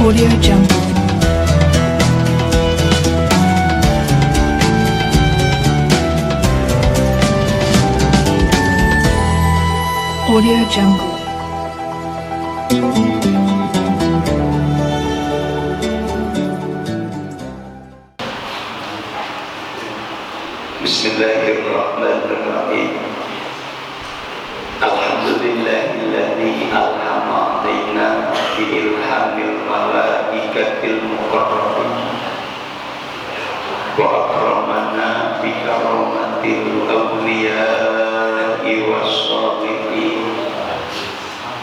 Audio Jungle. Audio Jungle. Bismillahirrahmanirrahim. Alhamdulillahilladzi alhama alaina bi ilhamil malaikatil muqarrabin wa akramana bi karamatil awliya'i wassalihin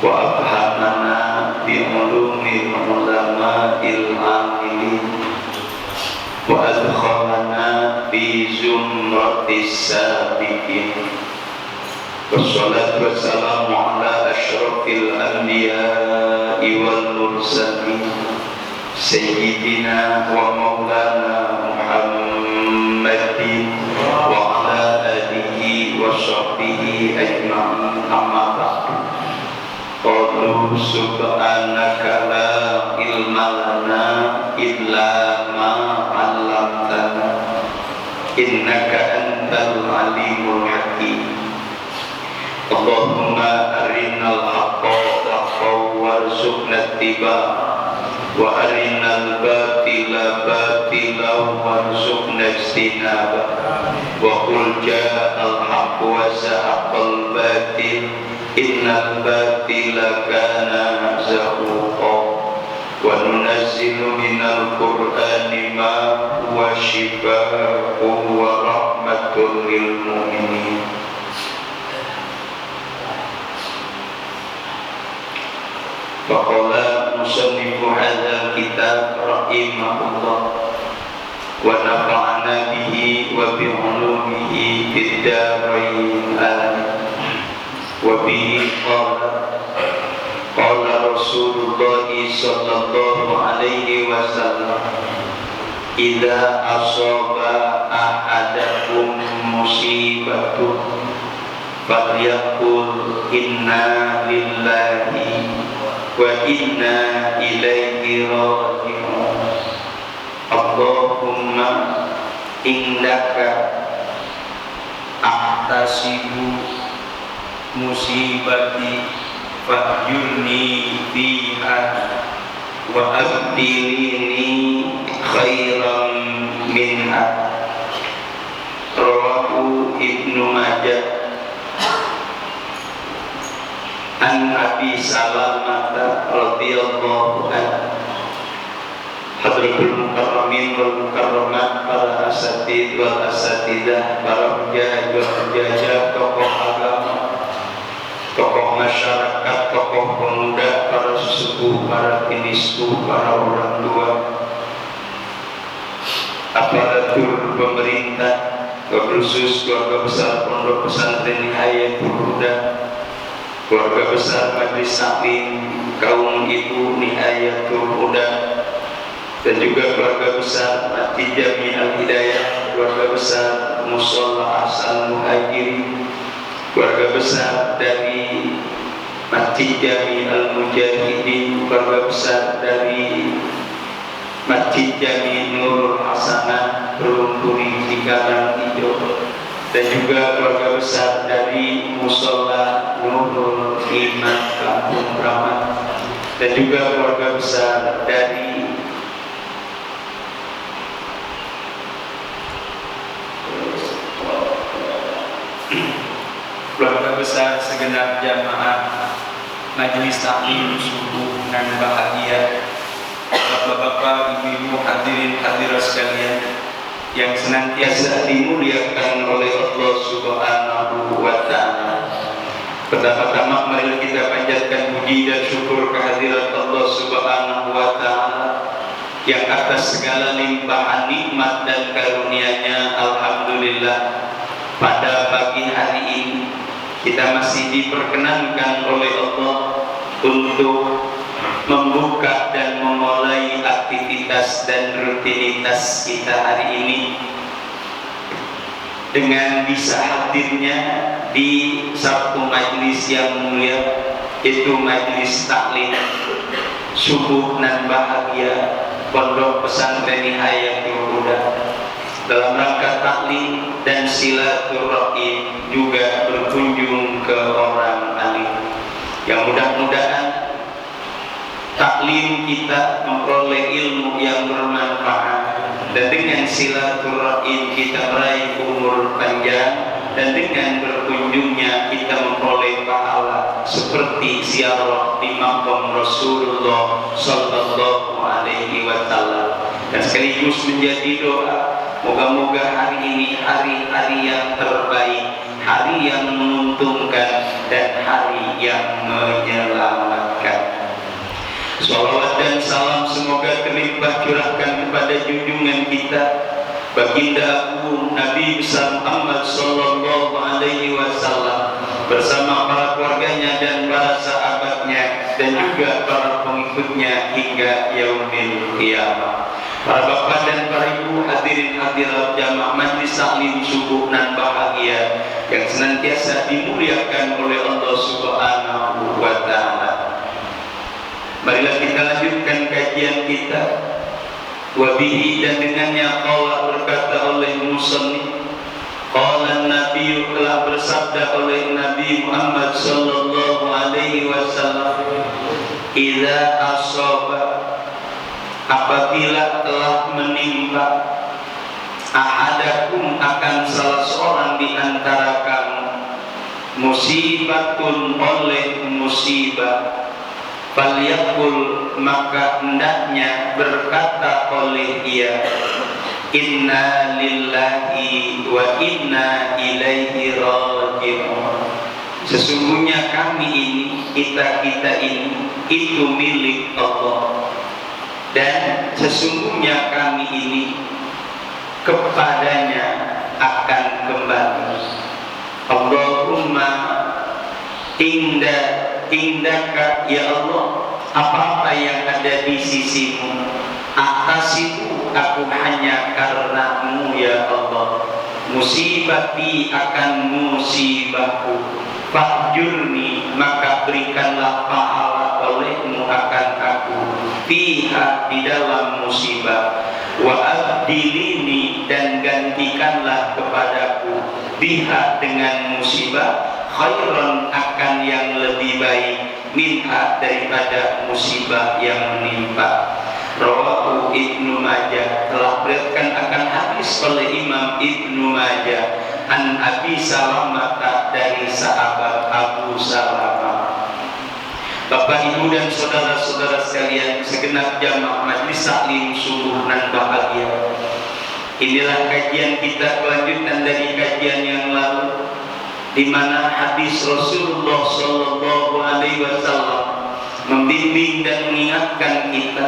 wa abhamana bi ulumil ulama'il amilin wa adkhalana fi zumratis sabiqin. Wassalatu wassalamu ala asyrafil anbiya'i wal mursalin Sayyidina wa maulana Muhammadin wa ala alihi wa sahbihi ajma'in, amma ba'du. Qalu subhanaka la ilma lana illa ma 'allamtana innaka antal alimul hakim. Allahumma arinal haqqa haqqan warzuqna ittiba'ah wa arinal batila batilan warzuqna ijtinabah wa qul ja'al haqqu wa zahaqal batil innal batila kana zahuqa wa nunazzilu minal qur'ani ma huwa shifaa'un wa rahmatun lil mu'minin. Faqala musannifu hadzal kitab rahimahullah wa nafa'ana bihi wa bi ulumihi fid dharain amin. Wa bihi qala Rasulullah sallallahu alaihi wasallam, idza asaba ahadakum musibatun falyaqul inna lillahi wa inna ilaihi raji'un. Allahumma indaka ahtasibu musibati fahjurni fiha wa abdilini khairan minha. Rawahu Ibnu Majah an Abi Salamah radhiyallahu anhu. Hadratul mukarramin wal mukarramat, para asatid wal asatidah, para penjaga wal penjajah, tokoh agama, tokoh masyarakat, tokoh pemuda, para sesepuh, para binisku, para orang tua, aparatur pemerintah, khusus keluarga besar Pondok Pesantren Nihayatul Huda, keluarga besar Majelis Taklim kaum ibu Nihayatul Huda, dan juga keluarga besar Masjid Jami Al-Hidayah, keluarga besar Musholla Asal Muhajirin, keluarga besar dari Masjid Jami Al-Mujahidin, keluarga besar dari Masjid Jami Nurul Hasanah Rumpuri Cikarang Hijau, dan juga keluarga besar dari Musholla Nurul Iman Kampung Rahmat, dan juga keluarga besar dari keluarga besar segenap jamaah Majelis Taklim subuh nan bahagia, bapak-bapak, ibu-ibu, hadirin hadirat sekalian yang senantiasa dimuliakan oleh Allah Subhanahu wa ta'ala. Pertama-tama mari kita panjatkan puji dan syukur kehadirat Allah Subhanahu wa ta'ala yang atas segala limpahan nikmat dan karunia-Nya, alhamdulillah, pada pagi hari ini kita masih diperkenankan oleh Allah untuk membuka dan memulai aktivitas dan rutinitas kita hari ini dengan bisa hadirnya di satu majelis yang mulia, itu majelis taklim subuh nan bahagia Pondok Pesantren Hayatul Huda dalam rangka taklim dan silaturahim juga berkunjung ke orang alim yang mudah-mudahan taklim kita memperoleh ilmu yang bermanfaat dan dengan silaturahim kita meraih umur panjang dan dengan berkunjungnya kita memperoleh pahala seperti ziarah di makam Rasulullah Sallallahu Alaihi Wasallam dan sekaligus menjadi doa moga-moga hari ini hari-hari yang terbaik, hari yang menguntungkan dan hari yang menyelamatkan. Salawat dan salam semoga terlimpah curahkan kepada junjungan kita Baginda Agung Nabi besar Muhammad Sallallahu Alaihi Wasallam bersama para keluarganya dan para sahabatnya dan juga para pengikutnya hingga yaumil qiyamah. Para bapak dan para ibu hadirin hadirat jamaah majlis taklim subuh nan bahagia yang senantiasa dimuliakan oleh Allah Subhanahu wa Ta'ala. Marilah kita lanjutkan kajian kita. Wabihi dan dengannya qala berkata oleh musannif qala Nabi telah bersabda oleh Nabi Muhammad sallallahu alaihi wasallam idza asaba apabila telah menimpa ahadakum akan salah seorang di antara kamu musibatun oleh musibah falyaqul maka hendaknya berkata oleh ia inna lillahi wa inna ilaihi raji'un sesungguhnya kami ini kita ini itu milik Allah dan sesungguhnya kami ini kepadanya akan kembali. Allahumma indaka ya Allah apa-apa yang ada di sisimu atasiku aku hanya karenamu ya Allah musibati akan musibahku fahjurni maka berikanlah pahala olehmu akan aku fiha di dalam musibah wa abdilini dan gantikanlah kepadaku biha dengan musibah khairan akan yang lebih baik minha daripada musibah yang menimpa. Rawahu Ibnu Majah telah beriwayatkan akan hadis oleh Imam Ibnu Majah an Abi Salamah dari sahabat Abu Salamah. Bapak Ibu dan saudara-saudara sekalian segenap jamaah majlis taklim subuh nan bahagia. Inilah kajian kita kelanjutan dari kajian yang lalu di mana hadis Rasulullah Sallallahu Alaihi Wasallam membimbing dan mengingatkan kita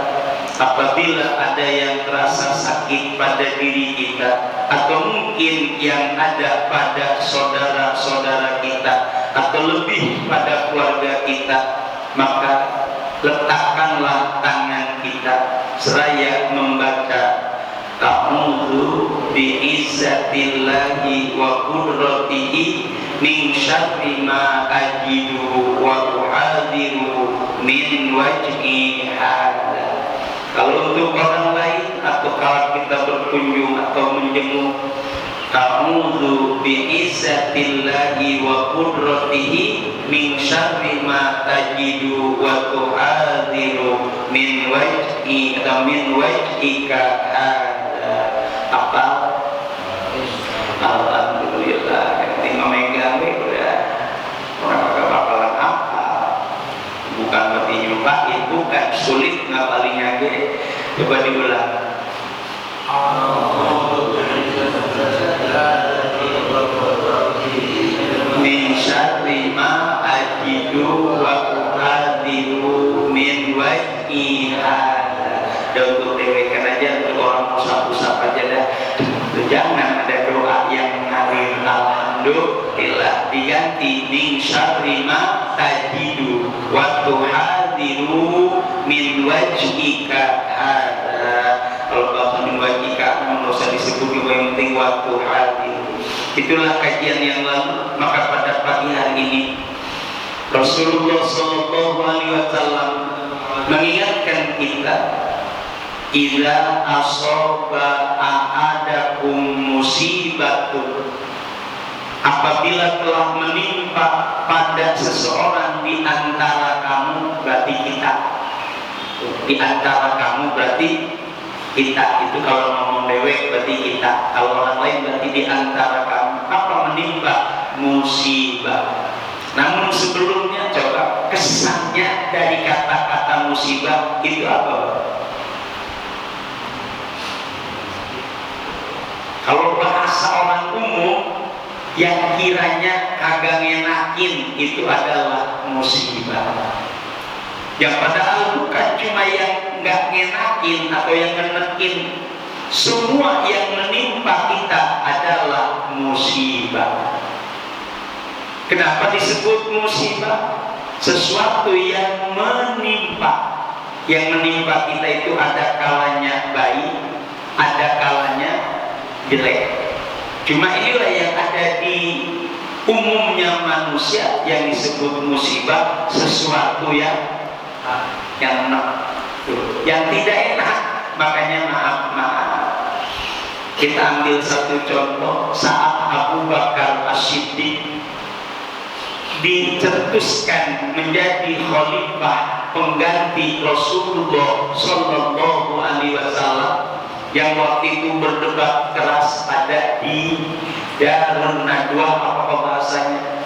apabila ada yang terasa sakit pada diri kita atau mungkin yang ada pada saudara-saudara kita atau lebih pada keluarga kita maka letakkanlah tangan kita seraya membaca A'udzu bi'izzatillahi wa qudratihi min syarri ma ajidu wa uhadiru min wajhi hadza. Kalau untuk orang lain atau kalau kita berkunjung atau menjenguk A'udzu bi'izzatillahi wa qudratihi min syarri ma tajidu wa tuhadiru min wajhi atau min wajhika hadza. Apa? Alhamdulillah ketika megang udah orang kagak bakalan apa bukan berarti nyumpahin bukan sulit ngapalinya ge coba diulang min syarri ma ajidu wa uhadiru min wajhi hadza. Dan untuk dewekan aja untuk orang musab-musab aja dah jangan ada doa yang mengalir alhamdulillah diganti min syarri ma tajidu wa tuhadiru min wajhika hadza. Kalau bahasa min wajhika enggak usah disebut juga yang penting wa tuhadiru. Itulah kajian yang lalu. Maka pada pagi hari ini Rasulullah Sallallahu Alaihi Wasallam mengingatkan kita, idza asaba ahadakum musibatun, apabila telah menimpa pada seseorang di antara kamu, berarti kita. Di antara kamu berarti kita. Itu kalau ngomong dewek berarti kita. Kalau orang lain berarti di antara kamu. Apa menimpa? Musibah. Namun sebelumnya coba kesannya dari kata-kata musibah itu apa? Kalau bahasa orang umum yang kiranya kagak ngenakin itu adalah musibah. Yang padahal bukan cuma yang nggak ngenakin atau yang ngenekin, semua yang menimpa kita adalah musibah. Kenapa disebut musibah? Sesuatu yang menimpa. Yang menimpa kita itu ada kalanya baik, ada kalanya jelek. Cuma inilah yang ada di umumnya manusia yang disebut musibah, sesuatu yang enak, yang tidak enak. Makanya maaf. Kita ambil satu contoh, saat Abu Bakar As-Siddiq dicetuskan menjadi khalifah pengganti Rasulullah Shallallahu Alaihi Wasallam, yang waktu itu berdebat keras ada di Darun Nadwa, apa bahasanya,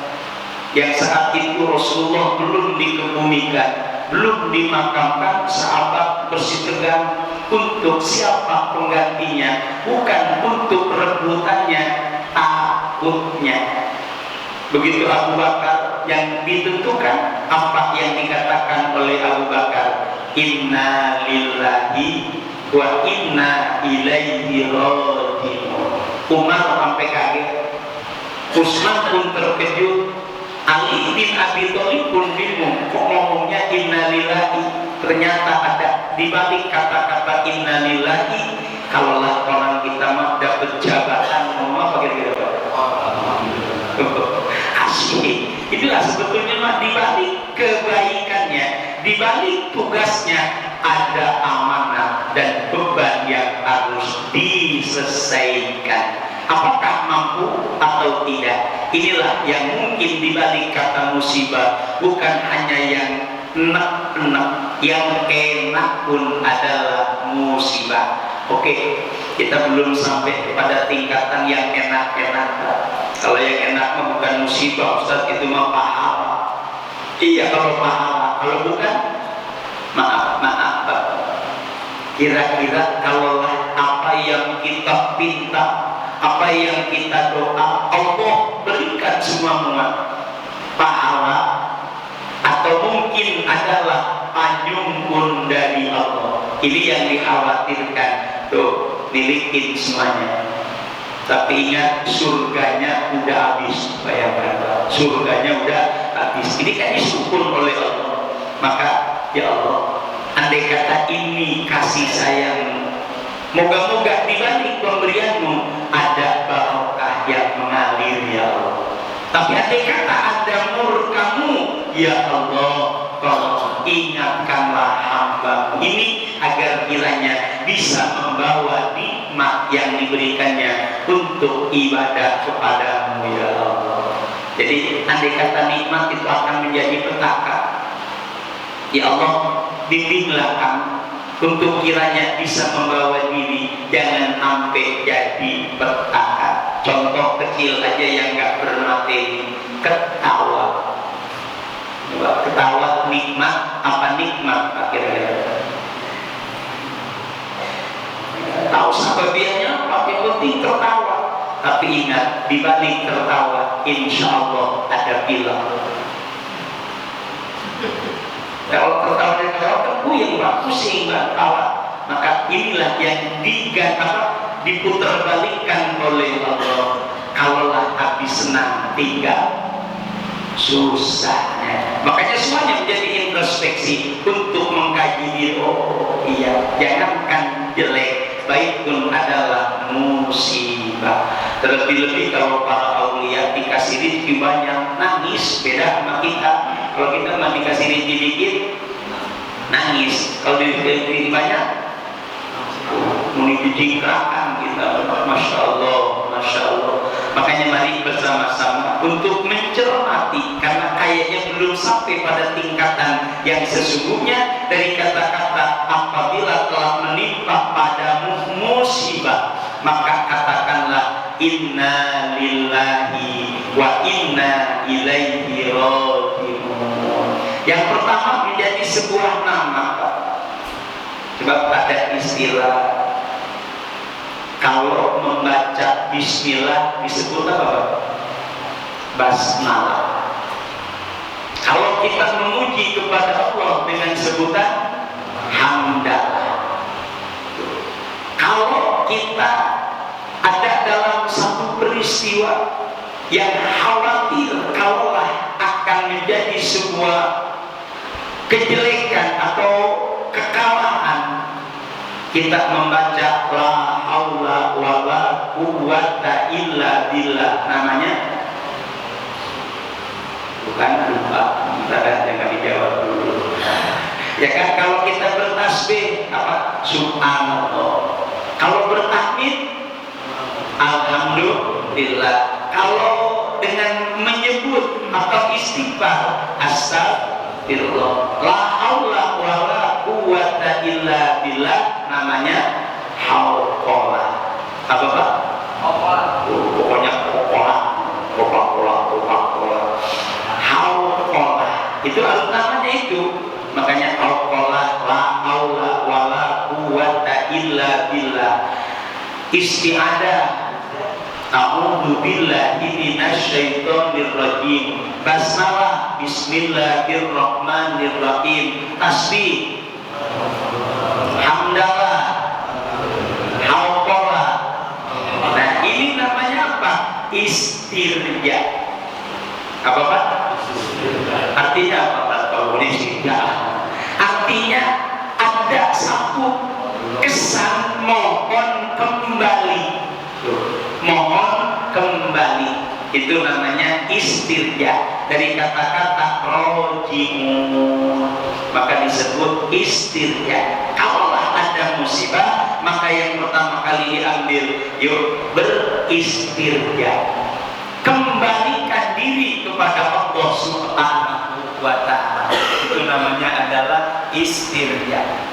yang saat itu Rasulullah belum dikebumikan, belum dimakamkan. Sahabat bersitegang untuk siapa penggantinya, bukan untuk rebutannya, takutnya. Begitu Abu Bakar yang ditentukan, apa yang dikatakan oleh Abu Bakar, inna lillahi wa inna ilaihi raji'un. Umar sampai kaget, Utsman pun terkejut, Ali bin Abi Thalib pun bingung, kok ngomongnya inna lillahi. Ternyata ada di balik kata-kata inna lillahi, kalaulah orang kita mah dapat jabatan, ngomong apa kira-kira? Asli. Itulah sebetulnya mah di balik kebaikannya, di balik tugasnya ada amanah dan beban yang harus diselesaikan. Apakah mampu atau tidak? Inilah yang mungkin di balik kata musibah. Bukan hanya yang enak-enak, yang enak pun adalah musibah. Oke, kita belum sampai kepada tingkatan yang enak-enak. Kalau yang enak mah bukan musibah, Ustaz, itu mah pahala. Iya kalau pahala, kalau bukan maaf. Kira-kira kalau apa yang kita pinta, apa yang kita doa, Allah berikan semua pahala, atau mungkin adalah panyung dari Allah. Ini yang dikhawatirkan. Tuh, milikin semuanya. Tapi ingat, surganya udah habis. Bayangkan, surganya udah habis. Ini kan disukur oleh Allah. Maka ya Allah, andai kata ini kasih sayang, moga-moga di balik pemberianmu ada barokah yang mengalir ya Allah. Tapi andai kata ada murkamu, ya Allah, tolong ingatkanlah hamba ini agar kiranya bisa membawa nikmat yang diberikannya untuk ibadah kepadamu ya Allah. Jadi andai kata nikmat itu akan menjadi petaka, ya Allah, bimbinglah kami untuk kiranya bisa membawa diri jangan sampai jadi petaka. Contoh kecil aja yang gak bermateri, ketawa. Ketawa nikmat, apa nikmat kira-kira? Tahu sababiannya pakai penting tertawa. Tapi ingat, di balik tertawa insya Allah ada pilah. Kalau tertawa dan ketawa kan yang pusing tawa. Maka inilah yang diputar balikkan oleh Allah. Kalaulah habis senang tinggal susahnya. Makanya semuanya menjadi introspeksi untuk mengkaji diri. Oh iya, jangankan jelek, baik pun adalah musibah. Terlebih-lebih kalau para aulia dikasih rezeki banyak, nangis. Beda sama kita. Kalau kita mah dikasih rezeki dikit, nangis. Kalau di banyak muni dijingkrakan kita, masya Allah, masya Allah. Makanya mari bersama-sama untuk mencermati, karena kayaknya belum sampai pada tingkatan yang sesungguhnya dari kata-kata apabila telah menimpa padamu musibah, maka katakanlah inna lillahi wa inna ilaihi raji'un. Yang pertama menjadi sebuah nama, Pak. Sebab ada istilah kalau membaca bismillah disebut apa, Pak? Basmalah. Kalau kita memuji kepada Allah dengan sebutan hamdalah. Kalau kita ada dalam satu peristiwa yang khawatir kalaulah akan menjadi sebuah kejelekan atau kekalahan, kita membaca la haula wala quwwata illa billah. Namanya bukan lupa, jangan dijawab dulu. Ya kan, kalau kita bertasbih apa? Subhanallah. Kalau bertahmid alhamdulillah. Kalau dengan menyebut atau istighfar astagfirullah. La haula wala quwwata illa billah namanya hauqalah. Apa, Pak? Hauqalah. Pokoknya hauqalah. Hauqalah. Itu namanya itu. Makanya hauqalah la haula wala quwwata illa billah. Isti'adah. A'udzu billahi minasyaitonir rajim. Basmalah, bismillahirrahmanirrahim. Tasbih, hamdalah, hauqalah. Nah, ini namanya apa? Istirja. Apa, Pak? Artinya apa, Pak? Kalau istirja, artinya ada satu kesan mohon kembali. Mohon kembali, itu namanya istirja. Dari kata-kata roji'un, maka disebut istirja. Kalaulah ada musibah, maka yang pertama kali diambil, yuk beristirja, kembalikan diri kepada Allah Subhanahu wa ta'ala. Itu namanya adalah istirja.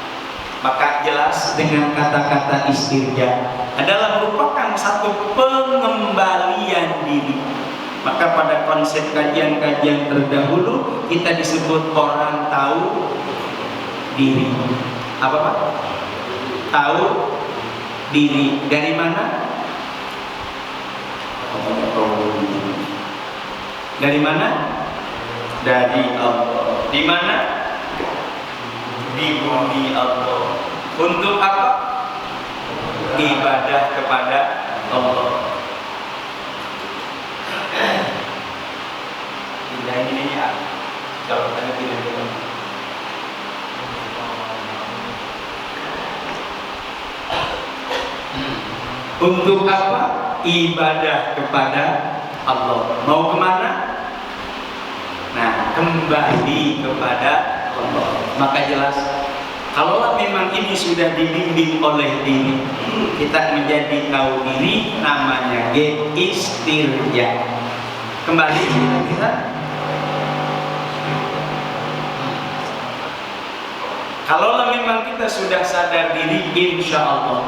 Maka jelas dengan kata-kata istirja adalah merupakan satu pengembalian diri. Maka pada konsep kajian-kajian terdahulu kita disebut orang tahu diri. Apa, Pak? Tahu diri. Dari mana? Dari mana? Dari Allah. Di mana? Di bumi Allah. Untuk apa? Ibadah kepada Allah. Indah ini ya. Kalau kita pilih. Untuk apa? Ibadah kepada Allah. Mau kemana? Nah, kembali kepada Allah. Maka jelas, kalau memang ini sudah dibimbing oleh diri, kita menjadi tahu diri, namanya istirja. Kembali kita. Kalau memang kita sudah sadar diri, insya Allah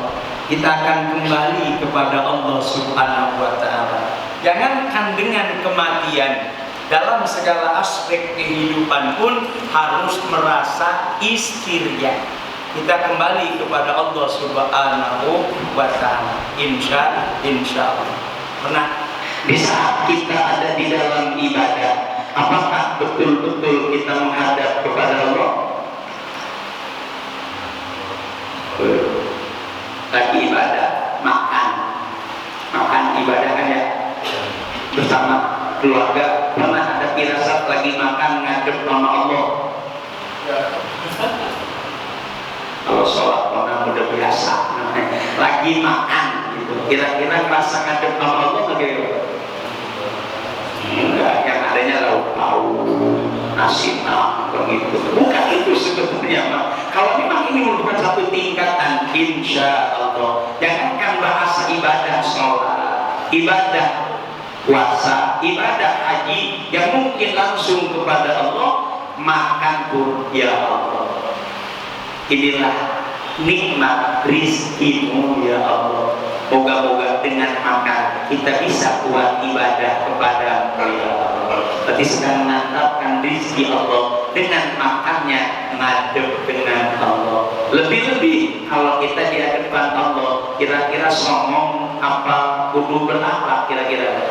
kita akan kembali kepada Allah Subhanahu wa ta'ala. Jangankan dengan kematian, dalam segala aspek kehidupan pun harus merasa istirja. Kita kembali kepada Allah Subhanahu wa ta'ala. Insya Allah. Pernah di saat kita ada di dalam ibadah, apakah betul-betul kita menghadap kepada Allah? Lagi ibadah, makan ibadah kan ya, bersama keluarga. Pernah ada firasat lagi makan ngadep sama Allah? Kalau sholat orang udah biasa, lagi makan gitu, kira-kira rasa ngadep sama Allah begitu? Enggak, yang adanya lauk pauk, nasi begitu. Bukan itu sebetulnya. insya Allah. Jangankan bahasa ibadah sholat, ibadah puasa, ibadah haji yang mungkin langsung kepada Allah, makan pun ya Allah. Inilah nikmat rizkimu ya Allah. Moga-moga dengan makan kita bisa kuat ibadah kepada ya Allah. Berarti sedang menantapkan rizki Allah dengan makannya ngadep dengan Allah. Lebih-lebih kalau kita di hadapan Allah, kira-kira songong apa, kudu berapa kira-kira?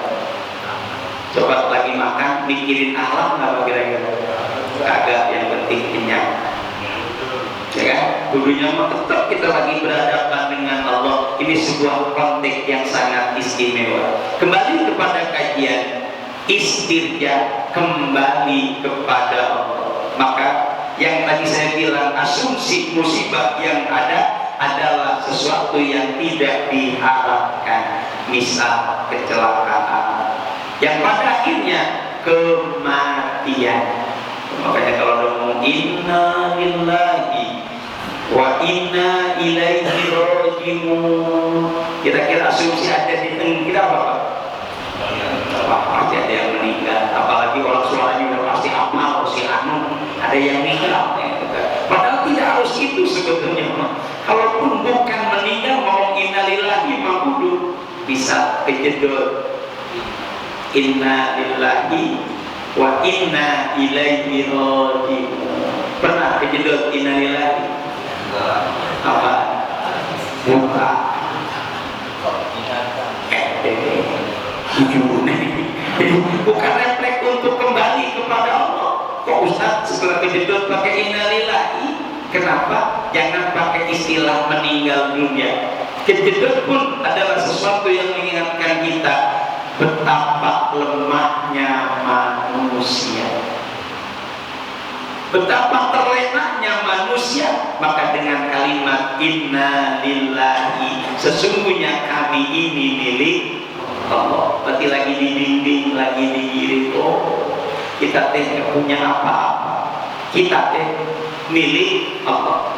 Coba lagi makan, mikirin akhlak nggak kira-kira? Kagak, yang penting kenyang. Ya kan? Dulunya mah tetap kita lagi berhadapan dengan Allah. Ini sebuah konteks yang sangat istimewa. Kembali kepada kajian istirja, kembali kepada Allah. Maka yang tadi saya bilang, asumsi musibah yang ada adalah sesuatu yang tidak diharapkan, misal kecelakaan yang pada akhirnya kematian. Makanya kalau ngomong inna lillahi wa inna ilaihi raji'un, kira-kira asumsi ada di tengah kita apa Pak? Pasti ada yang meninggal, apalagi orang suaranya udah pasti amal, si anu ada yang meninggal. Padahal tidak harus itu sebetulnya. Kalaupun bukan meninggal, ngomong innalillahi makudu bisa kejedot inna lillahi wa inna ilaihi raji'un. Pernah kejedot inna lillahi? Apa? Buka. Bukan refleks untuk kembali kepada Allah. Kok Ustaz setelah kejedot pakai innalillahi? Kenapa? Jangan pakai istilah meninggal dunia. Kejedot pun adalah sesuatu yang mengingatkan kita betapa lemahnya manusia, betapa terlenaknya manusia. Maka dengan kalimat inna lillahi, sesungguhnya kami ini milik Allah. Berarti lagi dibimbing, lagi digiring. Oh, kita tidak punya apa-apa, kita milik Allah.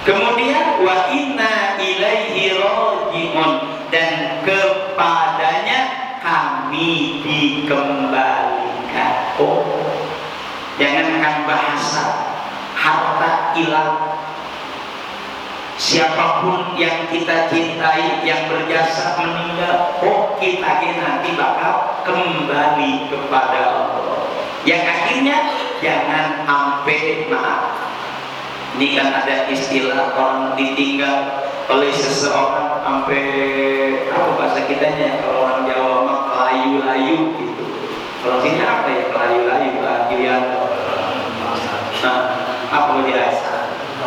Kemudian wa inna ilaihi raji'un, dan kepadanya kami dikembalikan. Oh, jangankan bahasa, harta hilang, siapapun yang kita cintai yang berjasa meninggal, oh kita nanti bakal kembali kepada Allah. Yang akhirnya jangan sampai maaf. Ini kan ada istilah orang ditinggal oleh seseorang sampai apa bahasa kitanya, kalau orang Jawa mah kelayu-layu gitu. Kalau sini apa ya kelayu-layu? Nah, apa dia?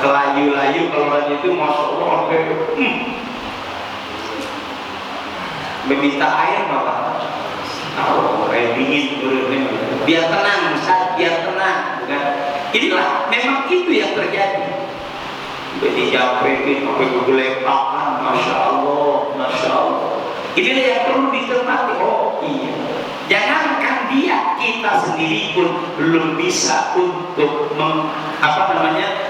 Kelayu-layu kalau orang itu masya Allah sampai meminta air malah. Oh, dingin biar tenang, Ustaz, biar tenang, bukan? Inilah memang itu yang terjadi. Jadi japetin sampai kegelepakan, masya Allah, masya Allah. Inilah yang perlu dicermati. Oh iya, jangankan dia, kita sendiri pun belum bisa untuk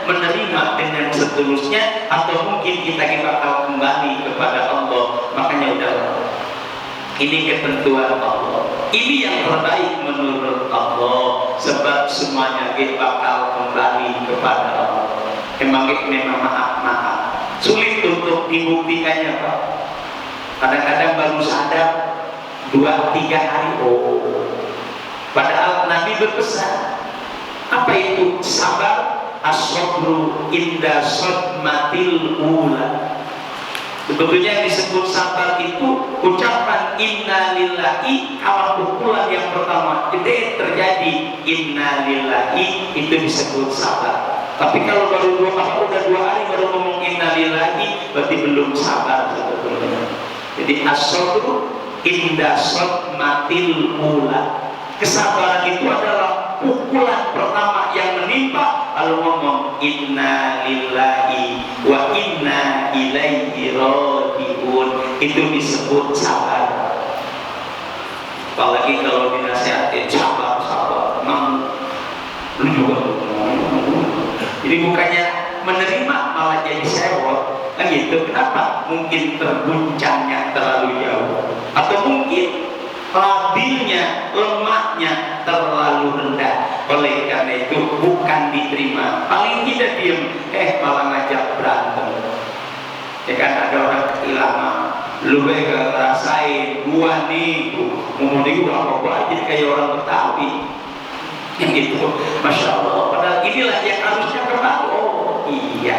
menerima dengan seterusnya, atau mungkin kita bakal kembali kepada Allah. Makanya udah, ini ketentuan Allah, ini yang terbaik menurut Allah, sebab semuanya kita bakal kembali kepada Allah. Memang maaf, sulit untuk dibuktikannya Pak. Kadang-kadang baru sadar 2-3 hari. Oh, padahal Nabi berpesan, apa itu sabar? As-sabru inda sadmatil ula. Sebetulnya yang disebut sabar itu ucapan inna lillahi kalau pukulan yang pertama itu terjadi inna lillahi, itu disebut sabar. Tapi kalau baru udah 2 hari baru ngomong inna lillahi, berarti belum sabar sebetulnya. Jadi as-sabru inda sadmatil ula. Kesabaran itu adalah pukulan pertama yang menimpa, lalu ngomong inna lillahi wa inna ilaihi raji'un, itu disebut sabar. Apalagi kalau dinasihatin sabar, lu juga. Jadi bukannya menerima malah jadi sewot, kan gitu. Kenapa? Mungkin terguncangnya terlalu jauh, atau mungkin labilnya, lemahnya terlalu rendah. Oleh karena itu bukan diterima. Paling tidak diem, malah ngajak berantem. Ya kan, ada orang kehilangan, lu gak ngerasain, gua nih ngomong di gua apa aja kayak orang Betawi. Yang gitu, Masya Allah. Padahal inilah yang harusnya kembali. Oh iya,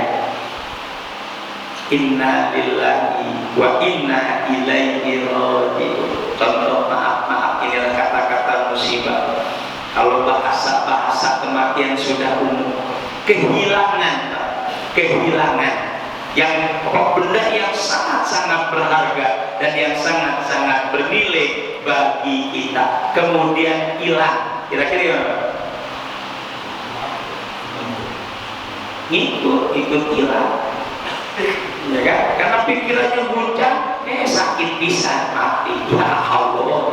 inna lillahi wa inna ilaihi raji'un. Contoh, maaf, inilah kata-kata musibah. Kalau bahasa kematian sudah umum, kehilangan yang benda yang sangat-sangat berharga dan yang sangat-sangat bernilai bagi kita, kemudian hilang, kira-kira gimana? Ikut hilang, ya kan? Karena pikirannya guncang, sakit bisa mati. Ya Allah,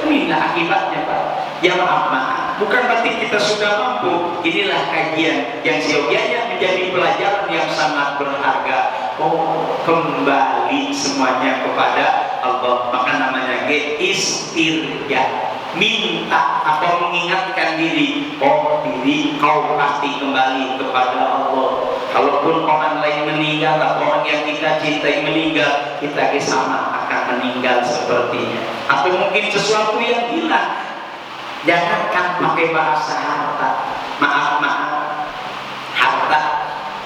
inilah akibatnya, Pak. Ya maaf, bukan berarti kita sudah mampu. Inilah kajian yang seyogianya menjadi pelajaran yang sangat berharga. Oh, kembali semuanya kepada Allah. Maka namanya istirja, minta atau mengingatkan diri. Oh diri, kau pasti kembali kepada Allah. Kalaupun orang lain meninggal atau orang yang kita cintai meninggal, kita sama akan meninggal sepertinya. Atau mungkin sesuatu yang hilang. Jangankan pakai bahasa harta, maaf, harta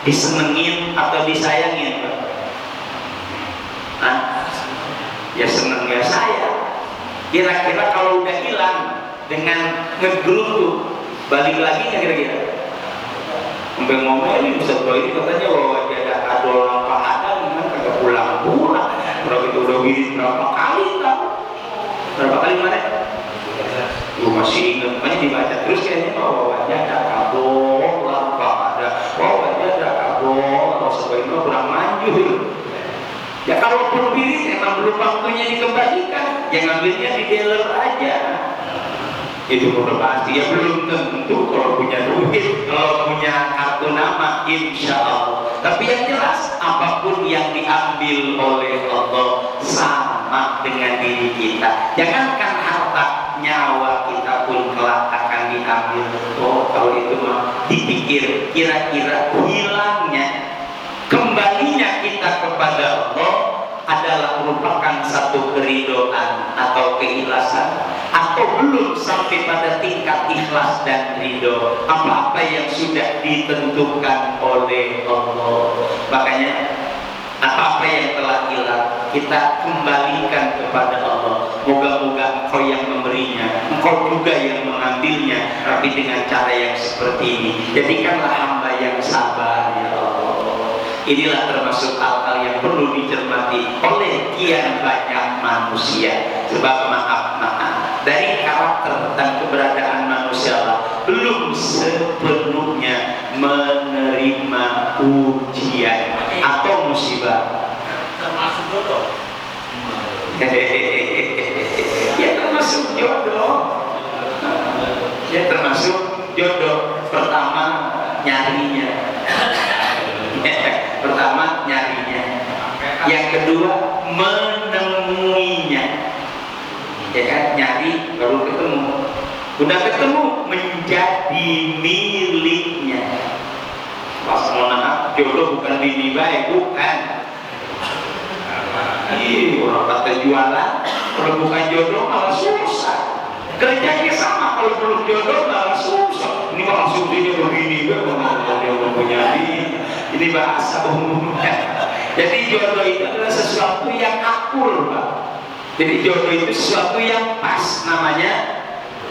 disenengin atau disayangin, Pak? Ya seneng ya saya. Kira-kira kalau udah hilang dengan ngegerutu, balik lagi nggak kira-kira? Sampai ngomongin Ustaz Boy ini katanya bahwa dia ada kado orang Padang, kan kagak pulang-pulang. Berapa itu udah gini berapa kali tahu? Berapa kali mana? Gue masih ingat, makanya dibaca terus kayaknya wajah ada kabur, apa ada, wajah ada kabur, kalau sebaiknya kurang manjur. Ya kalau diri emang belum waktunya dikembalikan, yang ngambilnya di dealer aja. Itu udah pasti, ya belum tentu kalau punya duit, kalau punya kartu nama, insya Allah. Tapi yang jelas, apapun yang diambil oleh Allah sama dengan diri kita. Jangankan harta, nyawa kita pun kelak akan diambil. Oh, kalau itu mah dipikir kira-kira hilangnya, kembalinya kita kepada Allah adalah merupakan satu keridhaan atau keikhlasan, atau belum sampai pada tingkat ikhlas dan ridho apa-apa yang sudah ditentukan oleh Allah. Makanya apa-apa yang telah hilang kita kembalikan kepada Allah. Moga-moga Engkau yang memberinya, Engkau juga yang mengambilnya, tapi dengan cara yang seperti ini. Jadikanlah hamba yang sabar, ya Allah. Inilah termasuk hal-hal yang perlu dicermati oleh kian banyak manusia. Sebab maaf, dari karakter dan keberadaan manusia belum sepenuhnya menerima ujian atau musibah. Termasuk jodoh. Ya termasuk jodoh. Ya termasuk jodoh. Pertama nyarinya. Yang kedua menemuinya. Ya kan, nyari baru ketemu. Udah ketemu menjadi miliknya. Pas mau nangkap jodoh bukan bini baik, bukan. Orang kata jualan, kalau bukan jodoh malah susah. Kerjanya sama, kalau belum jodoh malah susah. Ini langsung dia begini, dia mempunyai. Ini bahasa umumnya. Jadi jodoh itu adalah sesuatu yang akur, Pak. Jadi jodoh itu sesuatu yang pas, namanya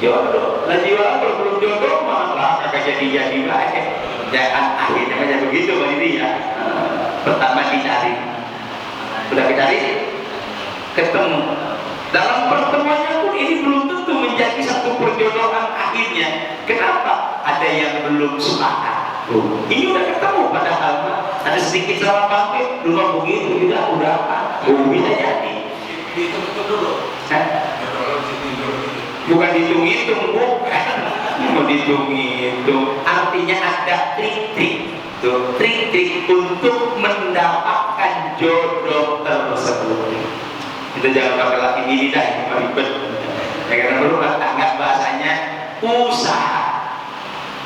jodoh. Lah jualan kalau belum jodoh malah kagak jadi baik. Jangan akhirnya kayak begitu, Pak, ini ya. Pertama dicari. Sudah dicari, ketemu. Dalam pertemuannya pun ini belum tentu menjadi satu perjodohan akhirnya. Kenapa? Ada yang belum sepakat. Ini udah ketemu, padahal ada sedikit salah paham, dulu begitu, udah apa? Bisa jadi. Dihitung-hitung dulu. Bukan dihitung-hitung, bukan. mau dihitung-hitung. Artinya ada trik-trik tuh, trik-trik untuk mendapatkan jodoh tersebut. Itu jangan pakai laki bini dah, itu ribet. Ya, karena berumah tangga bahasanya usaha.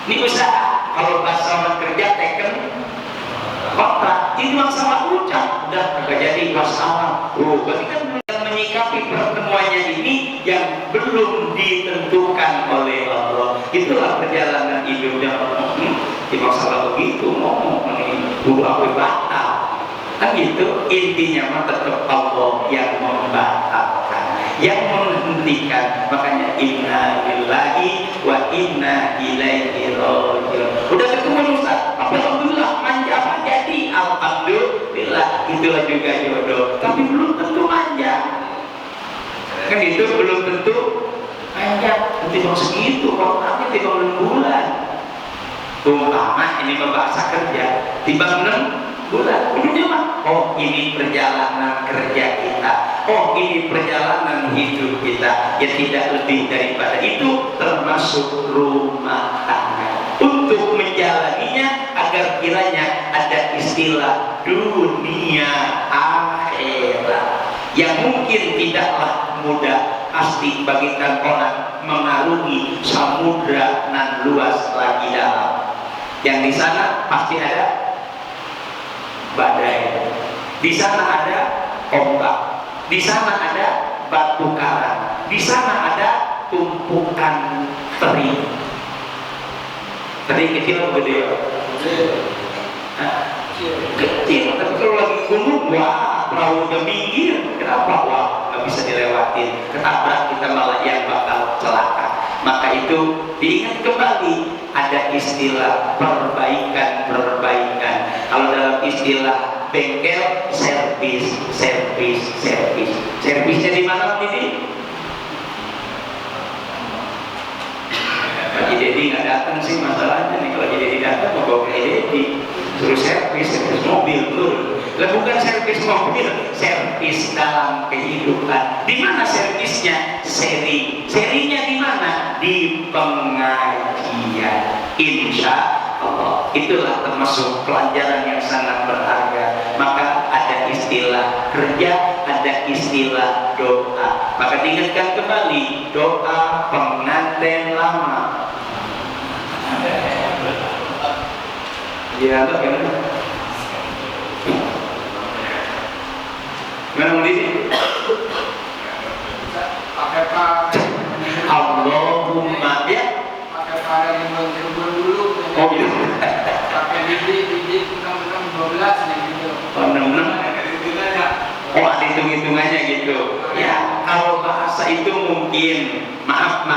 Ini usaha. Kalau bahasa orang kerja teken kontrak, ini masalah ucap udah kagak jadi masalah. Oh, berarti kan belum menyikapi pertemuannya ini yang belum ditentukan oleh Allah. Itulah perjalanan hidupnya. Di masalah begitu ngomong ini guru aku batal kan gitu. Intinya mah tetap Allah yang membatalkan, yang menghentikan. Makanya inna lillahi wa inna ilaihi raji'un. Udah ketemu Ustaz, alhamdulillah, manja apa jadi, alhamdulillah. Itulah juga jodoh, tapi belum tentu manja kan itu, belum tentu manja. Nanti bang segitu, kalau nanti tiba 6 bulan umpama ini bahasa kerja tiba 6 bulan ujungnya mah, oh ini perjalanan kerja kita, oh ini perjalanan hidup kita, ya tidak lebih daripada itu, termasuk rumah tangga. Untuk menjalaninya agar kiranya ada istilah dunia akhirat yang mungkin tidaklah mudah, pasti bagikan orang mengarungi samudra nan luas lagi dalam. Yang di sana pasti ada badai, di sana ada ombak, di sana ada batu karang, di sana ada tumpukan teri. Teri kecil atau gede? Kecil, tapi kalau lagi gunung, wah perahu udah minggir, kenapa? Wah nggak bisa dilewatin, ketabrak kita malah yang bakal celaka. Maka itu diingat kembali, ada istilah perbaikan. Kalau dalam istilah bengkel, servis. Servisnya di mana ini? Haji Dedi nggak datang sih masalahnya nih. Kalau Haji Dedi datang mau bawa ke Dedi, suruh servis mobil turun. Lah bukan servis mobil, servis dalam kehidupan. Di mana servisnya? Serinya di mana? Di pengajian. Insya Allah. Itulah termasuk pelajaran yang sangat berharga. Maka ada istilah kerja, ada istilah doa. Maka diingatkan kembali, doa pengantin lama. Ya, bagaimana? Mana mau ini? Pakai pak. Allahumma ya. Pakai pak yang berubah dulu. Oh gitu. Pakai biji 6 12 nih gitu. Oh 66. Oh ada hitung-hitungannya gitu. Ya kalau bahasa itu mungkin maaf.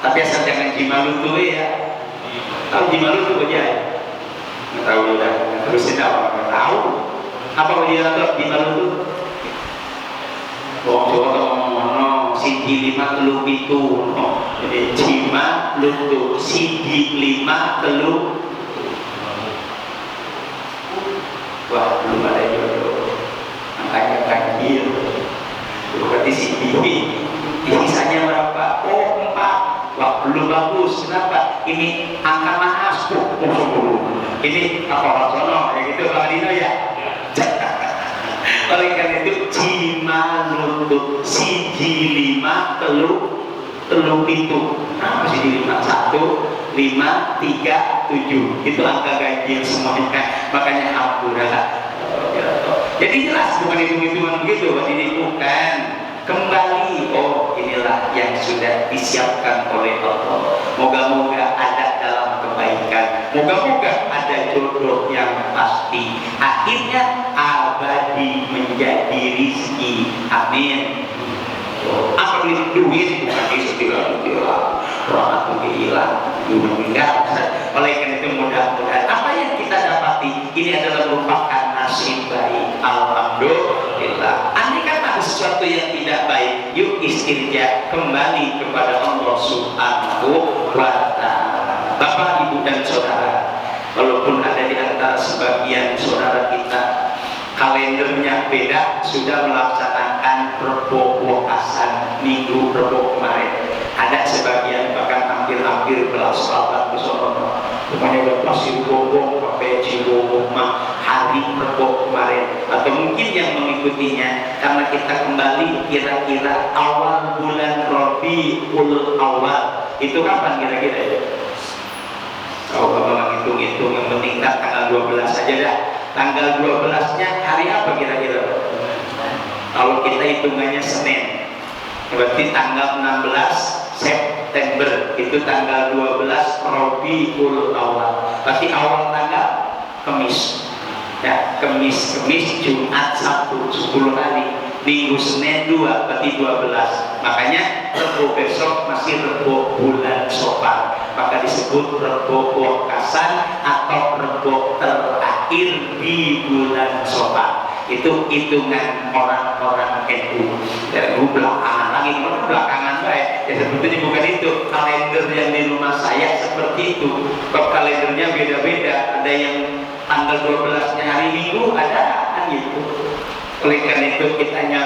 Tapi asal jangan jimalu tuh ya. Tahu jimalu tuh aja ya? Nggak tahu udah. Terusin apa? Nggak tahu. Apa dia tuh jimalu tuh? Oh coba ngomong siji 5 telu 7. Jadi jima lutu siji 5 telu. Wah belum ada jodoh. Angkanya kecil. Berarti siji. Sisanya berapa? Oh 4. Wah belum bagus. Kenapa? Ini angka mahas. Ini apa sono? Ya gitu Bang Dino ya. Oleh karena itu jima lutut siji 5 telu 7. Nah siji 5 1 5 3 7 itu angka ganjil semuanya. Makanya alhamdulillah. Jadi jelas bukan hitung-hitungan begitu. Ini bukan. Kembali, oh inilah yang sudah disiapkan oleh Allah. Moga-moga ada dalam kebaikan, moga-moga ada jodoh yang pasti, akhirnya abadi menjadi rizki. Amin. Apa duit bukan istilah rahmat hilang meninggal. Oleh karena itu mudah-mudahan apa yang kita dapati ini adalah merupakan nasib baik. Alhamdulillah. Andai kata sesuatu yang tidak baik, yuk istirja kembali kepada Allah Subhanahu wa Ta'ala. Bapak, Ibu dan Saudara, walaupun ada di antara sebagian saudara kita kalendernya beda, sudah melaksanakan Rebo Wakasan minggu Rebo kemarin. Ada sebagian bahkan hampir Pasir Bobong, Pape Cibobong mah hari Rebo kemarin, atau mungkin yang mengikutinya, karena kita kembali kira-kira awal bulan Rabiul Awal itu kapan kira-kira ya? Kalau Bapak hitung-hitung, yang penting tanggal 12 saja dah. Tanggal 12-nya hari apa kira-kira? Kalau kita hitungannya Senin, berarti tanggal 16 September, itu tanggal 12 Rabiul Awal. Berarti awal tanggal Kamis. Ya, Kamis, Jumat, Sabtu, 10 hari. Minggu Senin 2, berarti 12. Makanya Rebo besok masih Rebo bulan Sofar, maka disebut Rebo Wekasan atau Rebo terakhir di bulan Sofar. Itu hitungan orang-orang NU. Dan belakangan lagi, belakangan baik. Ya sebetulnya bukan itu. Kalender yang di rumah saya seperti itu. Kalau kalendernya beda-beda, ada yang tanggal 12-nya hari Minggu, ada kan gitu. Oleh karena itu kitanya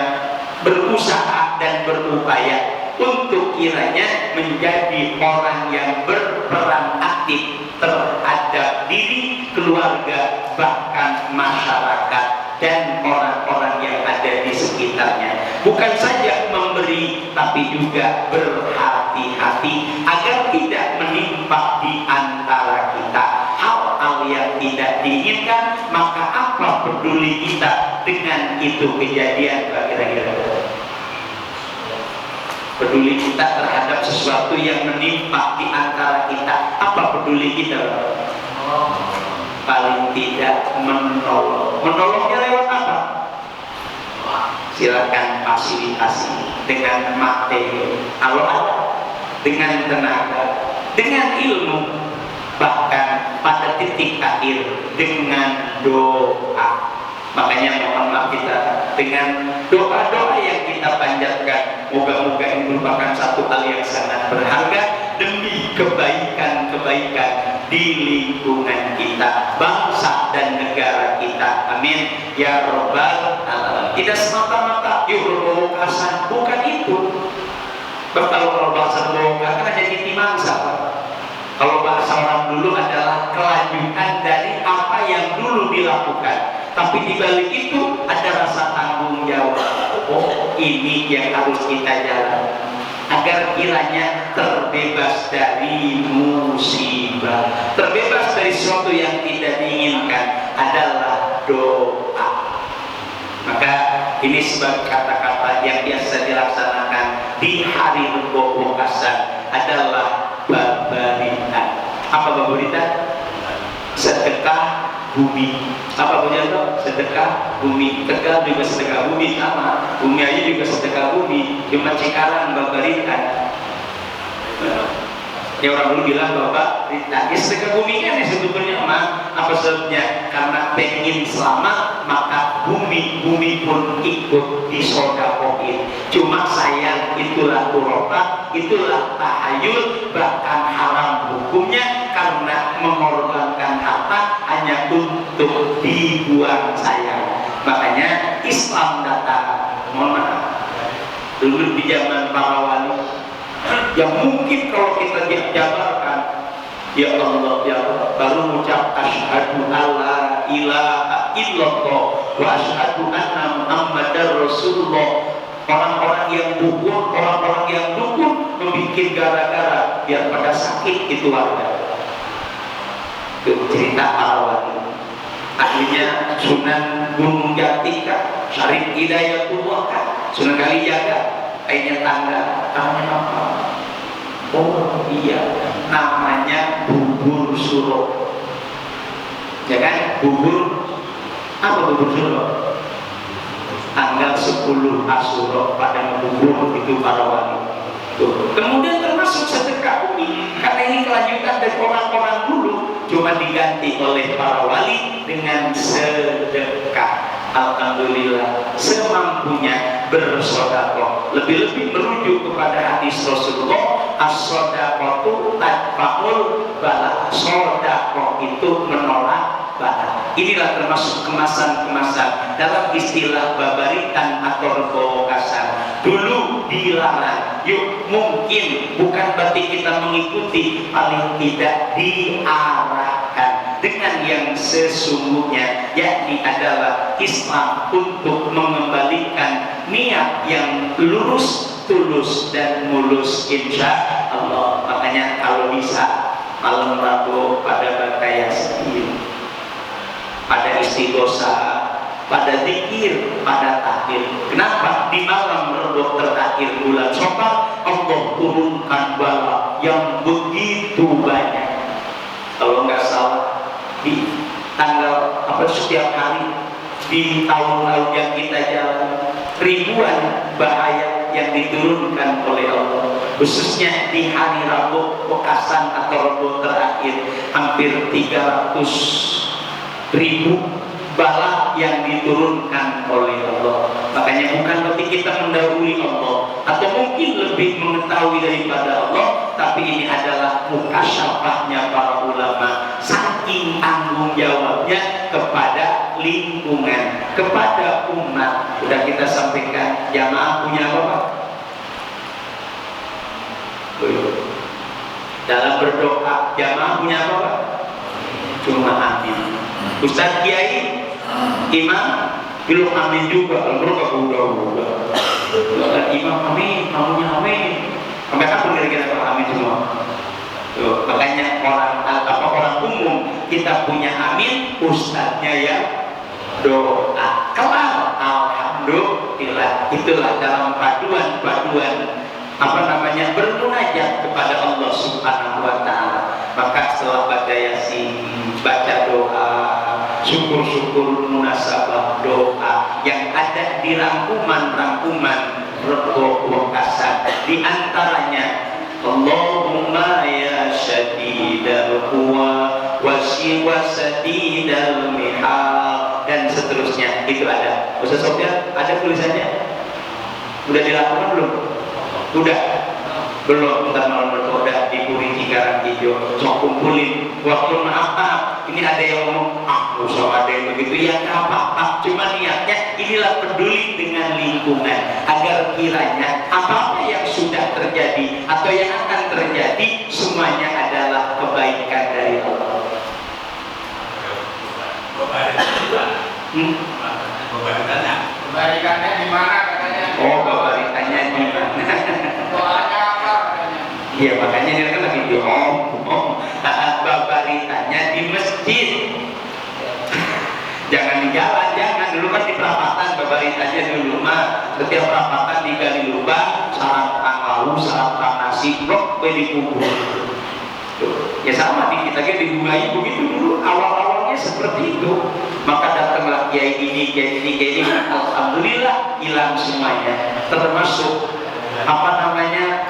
berusaha dan berupaya untuk kiranya menjadi orang yang berperan aktif terhadap diri, keluarga, bahkan masyarakat dan orang-orang yang ada di sekitarnya. Bukan saja memberi, tapi juga berhati-hati agar tidak menimpa di antara kita hal-hal yang tidak diinginkan. Maka apa peduli kita dengan itu kejadian, kira-kira? Peduli kita terhadap sesuatu yang menimpa di antara kita. Apa peduli kita? Paling tidak menolong. Menolongnya lewat apa? Silakan fasilitasi dengan materi, kalau ada, dengan tenaga, dengan ilmu, bahkan pada titik akhir dengan doa. Makanya mohon maaf kita dengan doa-doa yang kita panjatkan, moga-moga ini merupakan satu hal yang sangat berharga demi kebaikan-kebaikan di lingkungan kita, bangsa dan negara kita. Amin ya Rabbal Alamin. Tidak semata-mata Rebo Wekasan, bukan itu. Kalau bahasa Rebo Wekasan ada titi mangsa. Kalau bahasa orang dulu adalah kelanjutan dari apa yang dulu dilakukan. Tapi di balik itu ada rasa tanggung jawab. Oh, ini yang harus kita jalan agar kiranya terbebas dari musibah, terbebas dari sesuatu yang tidak diinginkan adalah doa. Maka ini sebagai kata-kata yang biasa dilaksanakan di hari Rebo Wekasan adalah babaritan. Apa babaritan? Sedekah bumi. Apa punya itu? Sedekah bumi. Tegal juga sedekah bumi, sama. Bumi aja juga sedekah bumi. Cuma Cikarang babaritan. Ya orang dulu bilang Bapak Rita, ya sedekah bumi kan ya sebetulnya mah. Apa sebabnya? Karena pengen selamat, maka bumi pun ikut disodakoin. Cuma sayang itulah kurota, itulah tahayul, bahkan haram hukumnya karena mengorbankan harta hanya untuk dibuang sayang. Makanya Islam datang, mohon maaf, dulu di zaman para wali yang mungkin kalau kita jabarkan, ya Allah, ya Allah, baru mengucap asyhadu alla ilaha illallah wa asyhadu anna Muhammadar Rasulullah. Orang-orang yang dukun, orang-orang yang dukun membuat gara-gara biar pada sakit itu warga. Itu cerita para wali. Akhirnya Sunan Gunung Jati kah, Syarif Hidayatullah kah, Sunan Kalijaga, akhirnya tangannya apa? Oh iya, namanya bubur suro. Ya kan, bubur apa bubur suro? Tanggal 10 Asyura pada bubur itu para wali. Tuh. Kemudian termasuk sedekah bumi, karena ini kelanjutan dari orang-orang dulu, cuma diganti oleh para wali dengan sedekah. Alhamdulillah, semampunya bersedekah. Lebih-lebih merujuk kepada hadis Rasulullah, as-shadaqatu tadfa'ul bala. Sedekah itu menolak bala. Inilah termasuk kemasan-kemasan dalam istilah babaritan atau Rebo Wekasan. Dulu dilarang. Yuk, mungkin bukan berarti kita mengikuti, paling tidak diarahkan. dengan yang sesungguhnya, yakni adalah Islam untuk mengembalikan niat yang lurus, tulus dan mulus, insya Allah. Makanya kalau bisa malam Rabu pada baca Yasin, pada istighosah, pada zikir, pada tahlil. Kenapa di malam Rabu terakhir bulan Syawal Allah turunkan bala yang begitu banyak? Kalau nggak salah di tanggal setiap hari di tahun-tahun yang kita jalan, ribuan bahaya yang diturunkan oleh Allah, khususnya di hari Rabu Pekasan atau Rabu terakhir, hampir 300.000 bala yang diturunkan oleh Allah. Makanya bukan berarti kita mendahului Allah atau mungkin lebih mengetahui daripada Allah, tapi ini adalah mukasyafahnya para ulama, saking tanggung jawabnya kepada lingkungan, kepada umat. Sudah kita sampaikan, jamaah punya apa Pak? Dalam berdoa, jamaah punya apa Pak? Cuma amin. Ustaz Kiai, imam, belum amin juga. Kalau mereka udah. Imam amin, mamunya amin. Sampai kapan kira-kira kalau amin semua? Tuh, makanya orang umum kita punya amin, ustadznya ya doa. Kelar, alhamdulillah. Itulah dalam paduan bermunajat kepada Allah Subhanahu wa taala. Maka setelah baca Yasin, baca doa, syukur-syukur munasabah doa yang ada di rangkuman Rabu Pekasan, di antaranya Allahumma ya syadidal quwa wa sadidal mihal, dan seterusnya. Itu ada. Ustaz Sofyan, ada tulisannya? Udah dilakukan belum? Udah? Belum. Entar malam bertodah di Puri Cikarang Hijau, sok kumpulin. Waktu maaf, ini ada yang ngomong, usah ada yang begitu, ya nggak apa-apa. Cuma niatnya inilah peduli dengan lingkungan, agar kiranya apa-apa yang sudah terjadi atau yang akan terjadi semuanya adalah kebaikan dari Allah. Kebaikannya di mana katanya? Oh, kebaikannya di mana? Doanya apa katanya? Iya, makanya dia kan lagi babaritanya di masjid. Jangan di jalan, jangan. Dulu kan di perapatan babaritanya dulu mah. Setiap perapatan digali lubang, syarat lalu, syarat nasi, blok, dikubur. Ya sama di kita dibungai begitu dulu. Awal-awalnya seperti itu. Maka datanglah kiai ini, alhamdulillah hilang semuanya. Termasuk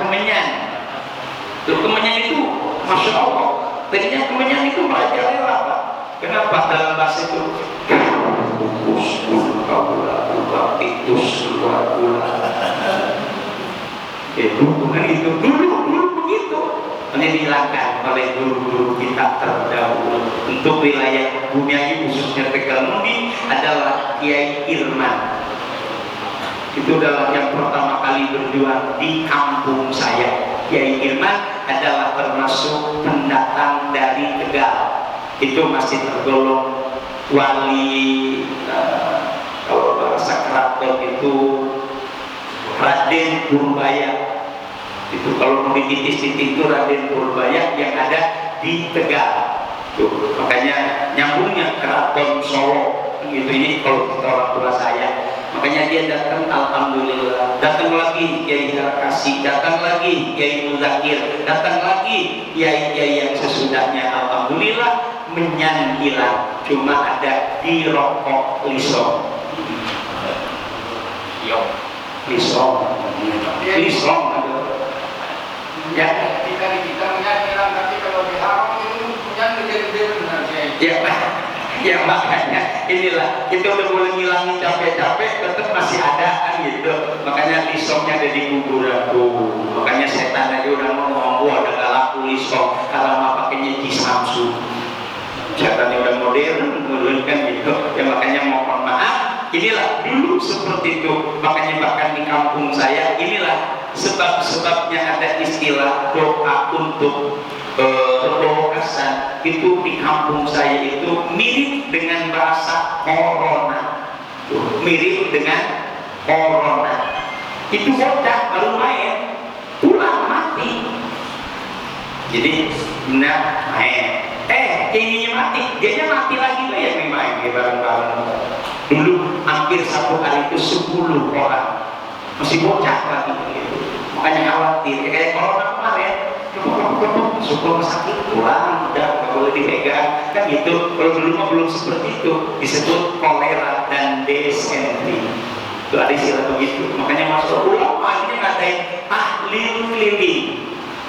kemenyan. Tuh, kemenyan itu, masya Allah. Tadinya kemenyan itu merajalela Pak. Kenapa? Dalam bahasa itu itu bukan itu dulu begitu. Ini dihilangkan oleh guru-guru kita terdahulu. Untuk wilayah Bumiayu khususnya Tegalmudi adalah Kiai Irman. Itu adalah yang pertama kali berjuang di kampung saya. Kiai Irman adalah termasuk pendatang dari Tegal. Itu masih tergolong wali, kalau bahasa keraton itu Raden Purbaya. Itu kalau mau dititis-titis itu Raden Purbaya yang ada di Tegal. Tuh, makanya nyambungnya keraton Solo gitu. Ini kalau kita orang tua saya. Makanya dia datang, alhamdulillah. Datang lagi Kiai Harkasi, datang lagi Kiai Muzakir, datang lagi kiai-kiai yang sesudahnya, alhamdulillah menyan hilang. Cuma ada di rokok lisong. Lisong ada. Ya. Kita menyan hilang, tapi kalau di haram itu menyan gede-gede benar ya. Ya makanya inilah kita udah mulai ngilangin capek-capek, tetap masih ada kan gitu. Makanya lisongnya ada di kuburan tuh. Makanya setan aja udah ngomong, wah udah gak laku lisong karena mah pakainya Samsu. Setannya udah modern kan gitu. Ya makanya mohon maaf. Inilah dulu seperti itu. Makanya bahkan di kampung saya inilah sebab-sebabnya ada istilah doa untuk Pamekasan itu di kampung saya itu mirip dengan bahasa corona, mirip dengan corona. Itu bocah baru main pulang mati. Jadi benar main, ininya mati, dianya mati lagi lah yang main bareng-bareng. Dulu hampir satu hari itu 10 orang masih bocah lagi gitu. Makanya khawatir kayak corona kemarin, masuk rumah sakit pulang udah nggak boleh dipegang kan gitu. Kalau dulu mah belum seperti itu, disebut kolera dan desentri. Itu ada istilah begitu. Makanya masuk ulama ini ngatain tahlil keliling.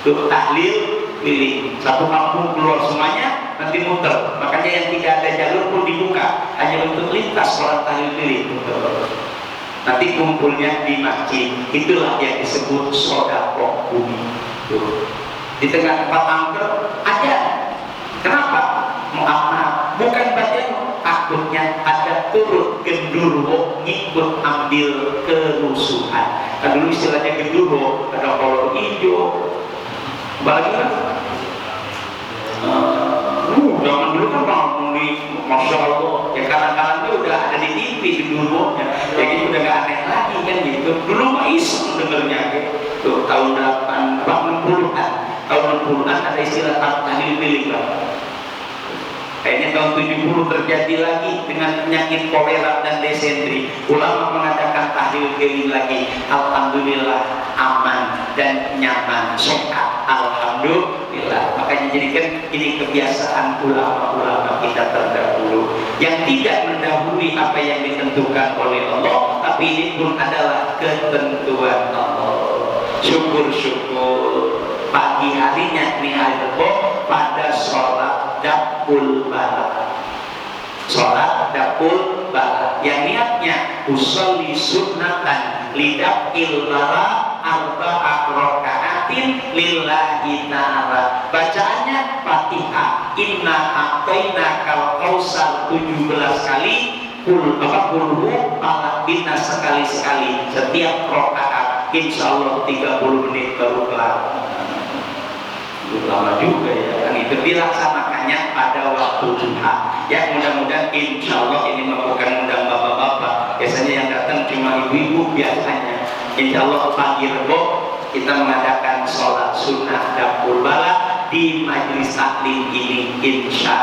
Tuh tahlil keliling. Satu kampung keluar semuanya nanti muter. Makanya yang tidak ada jalur pun dibuka hanya untuk lintas orang tahlil keliling. Nanti kumpulnya di masjid. Itulah yang disebut sodaqah bumi. Tuh. Di tengah tempat angker ada. Kenapa? Maaf, bukan bagian takutnya ada turut gendurwo ngikut ambil kerusuhan. Nah, dulu istilahnya gendurwo ada kolor hijau. Apalagi kan? Zaman dulu kan bangun di Masya Allah ya kadang-kadang itu udah ada di TV gendurwonya. Jadi udah gak aneh lagi kan gitu. Dulu mah iseng dengernya gitu. Tahun 60-an. Tahun 60-an ada istilah tahlil keliling lah. Kayaknya tahun 70 terjadi lagi dengan penyakit kolera dan desentri. Ulama mengadakan tahlil keliling lagi. Alhamdulillah aman dan nyaman, sehat. Alhamdulillah. Makanya jadikan ini kebiasaan ulama-ulama kita terdahulu yang tidak mendahului apa yang ditentukan oleh Allah, tapi ini pun adalah ketentuan Allah. Syukur-syukur pagi harinya nih hari Rebo pada sholat dapul barat. Sholat dapul barat yang niatnya usolli sunnatan lidapil barat arba'ah raka'atin lillahi ta'ala. Bacaannya Fatihah, inna a'taina kal kausar 17 kali, kulhu bina sekali-sekali setiap rakaat. Insyaallah 30 menit baru kelar. Lama juga ya kan, itu dilaksanakannya pada waktu duha ya. Mudah-mudahan insya Allah ini bukan undang bapak-bapak, biasanya yang datang cuma ibu-ibu biasanya. Insya Allah pagi Rebo kita mengadakan sholat sunnah dapul bala di majelis taklim ini insya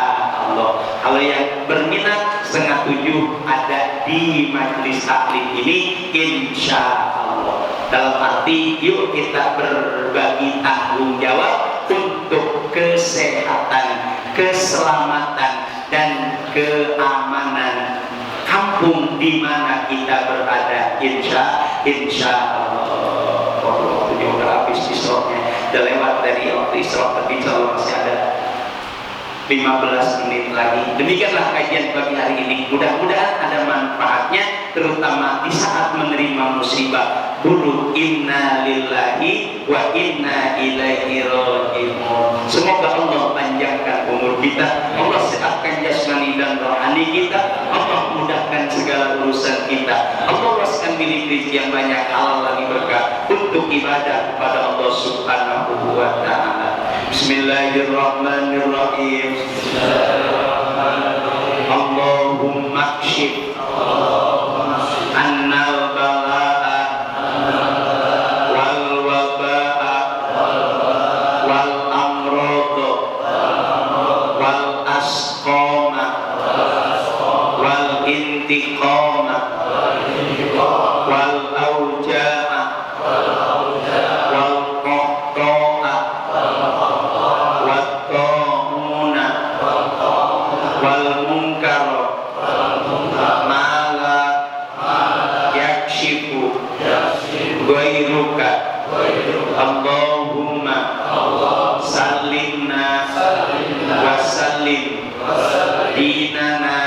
Allah. Kalau yang berminat 6:30 ada di majelis taklim ini insya Allah. Dalam arti yuk kita berbagi tanggung jawab untuk kesehatan, keselamatan dan keamanan kampung di mana kita berada. Insya Allah. Waktunya udah habis isroknya, udah lewat dari waktu isrok, tapi insya Allah masih ada 15 menit lagi. Demikianlah kajian pagi hari ini. Mudah-mudahan ada manfaatnya, terutama di saat menerima musibah. Dulu inna lillahi wa inna ilaihi raji'un. Semoga Allah panjangkan umur kita, Allah sehatkan jasmani dan rohani kita, Allah mudahkan segala urusan kita, Allah luaskan milik rezeki yang banyak, halal lagi berkah untuk ibadah kepada Allah Subhanahu wa ta'ala. Bismillahirrahmanirrahim. Allahumma kshif annal bala'a wal waba'a wal amrodo wal asqoma wal intiqoma wal auja'a wal qahto'a wal ta'una wal munkara mala yakshifu ghairuka Allahumma sallimna wa sallim dinana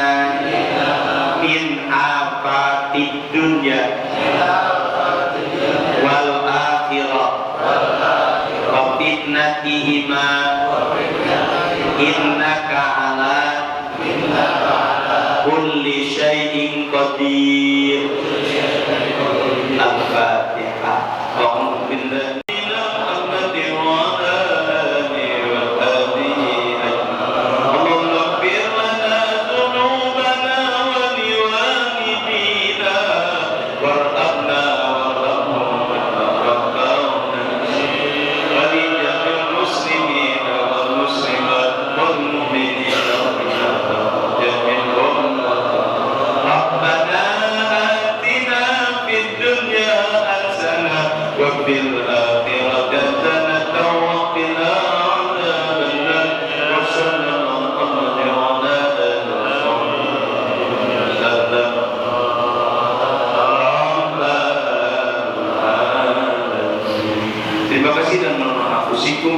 min afatid dunya wal akhirah wa fitnatihima innaka ala kulli syai'in qadir. Al-Fatihah. A'udzu billahi minasy syaitonir rajim.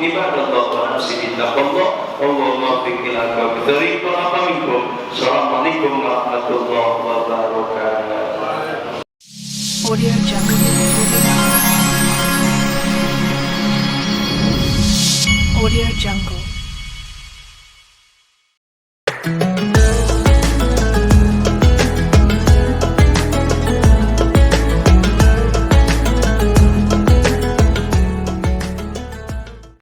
ibadallah wa nafsi bittaqallah wallahu muwaffiq ila aqwamit thoriq wa ma minkum. Assalamualaikum warahmatullahi wabarakatuh. Audio Jungle. Audio Jungle.